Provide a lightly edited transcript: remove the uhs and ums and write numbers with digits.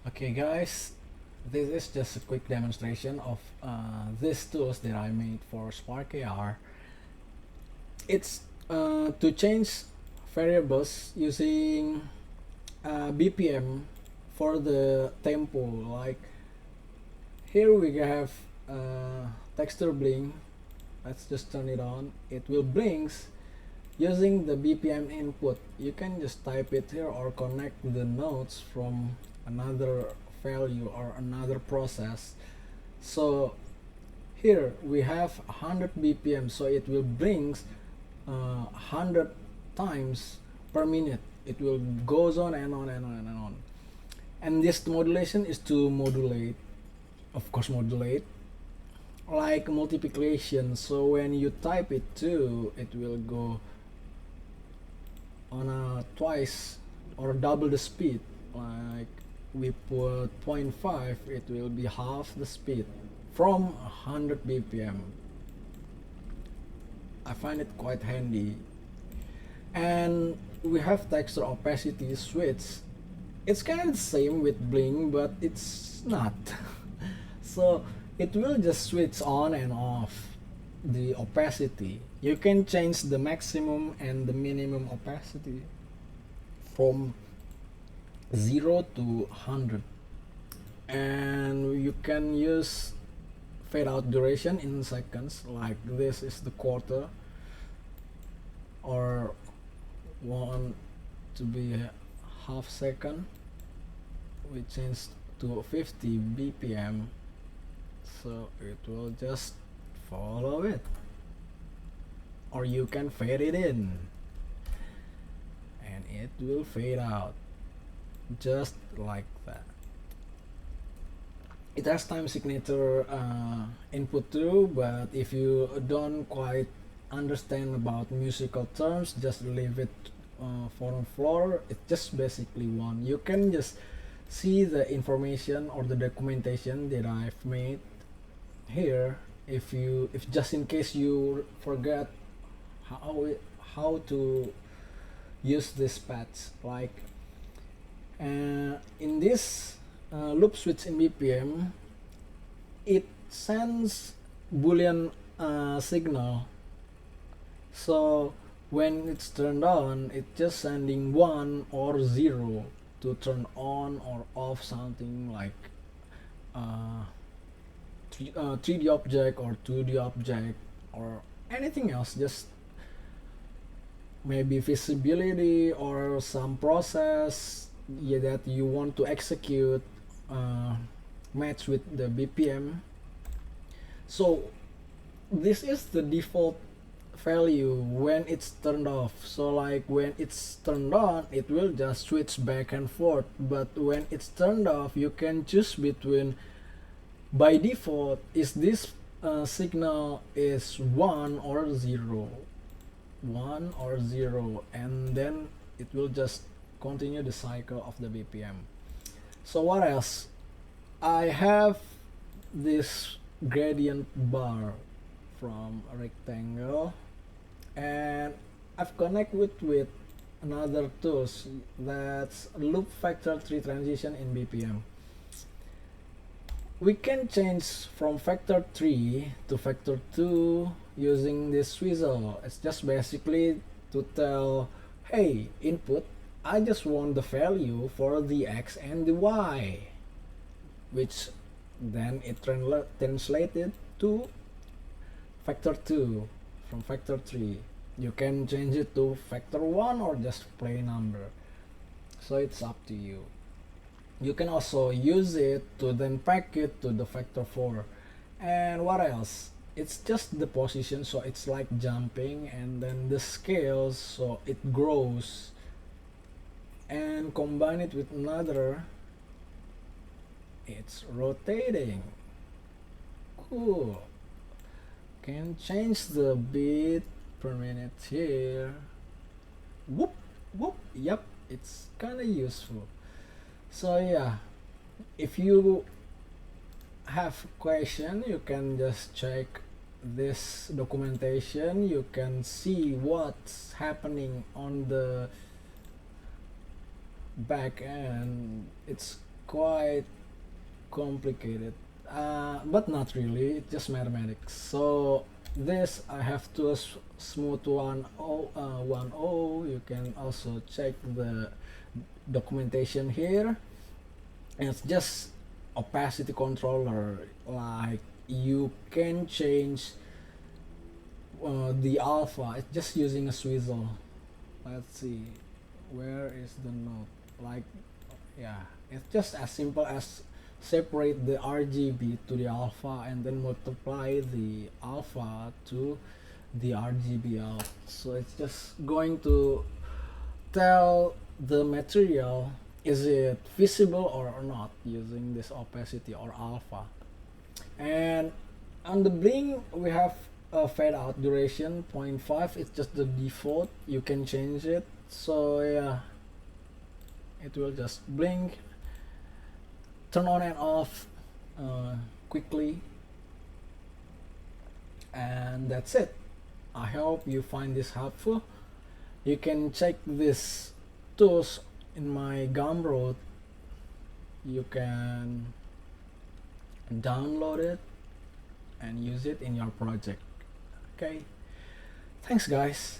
Okay guys, this is just a quick demonstration of these tools that I made for Spark AR. It's to change variables using BPM for the tempo. Like here we have texture blink. Let's just turn it on. It will blinks using the BPM input. You can just type it here or connect the notes from another value or another process. So here we have 100 BPM, so it will brings 100 times per minute. It will goes on and on and on and on. And this modulation is to modulate, of course, modulate like multiplication. So when you type it too, it will go on a twice or double the speed. Like we put 0.5, it will be half the speed from 100 BPM. I find it quite handy. And we have texture opacity switch. It's kind of the same with blink, but it's not. So it will just switch on and off the opacity. You can change the maximum and the minimum opacity from 0 to 100, and you can use fade out duration in seconds, like this is the quarter, or want to be a half second, we change to 50 BPM, so it will just follow it, or you can fade it in and it will fade out just like that. It has time signature input too, but if you don't quite understand about musical terms, just leave it for on floor. It's just basically one. You can just see the information or the documentation that I've made here. If just in case you forget how to use this patch, like in this loop switch in BPM, it sends boolean signal. So when it's turned on, it's just sending 1 or 0 to turn on or off something, like 3D object or 2D object or anything else, just maybe visibility or some process, yeah, that you want to execute match with the BPM. So this is the default value when it's turned off. So like when it's turned on, it will just switch back and forth, but when it's turned off, you can choose between, by default, is this signal is 1 or 0, 1 or 0, and then it will just continue the cycle of the BPM. So what else? I have this gradient bar from a rectangle, and I've connected with another tools, that's loop factor 3 transition in BPM. We can change from factor 3 to factor 2 using this swizzle. It's just basically to tell, hey, input, I just want the value for the x and the y, which then it translated to factor 2 from factor 3. You can change it to factor 1 or just plain number, so it's up to you. You can also use it to then pack it to the factor 4. And what else? It's just the position, so it's like jumping, and then the scales, so it grows, and combine it with another, it's rotating. Cool. Can change the beat per minute here. Whoop whoop. Yep, it's kind of useful. So yeah, if you have question, you can just check this documentation. You can see what's happening on the back end. It's quite complicated, but not really. It's just mathematics. So this I have to smooth 10. You can also check the documentation here. And it's just opacity controller. Like you can change the alpha. It's just using a swizzle. Let's see, where is the node? Like, yeah, it's just as simple as separate the RGB to the alpha and then multiply the alpha to the RGB out. So it's just going to tell the material is it visible or not using this opacity or alpha. And on the blink we have a fade out duration 0.5. It's just the default, you can change it. So yeah, it will just blink, turn on and off quickly, and that's it. I hope you find this helpful. You can check this tools in my Gumroad. You can download it and use it in your project. Okay, thanks guys.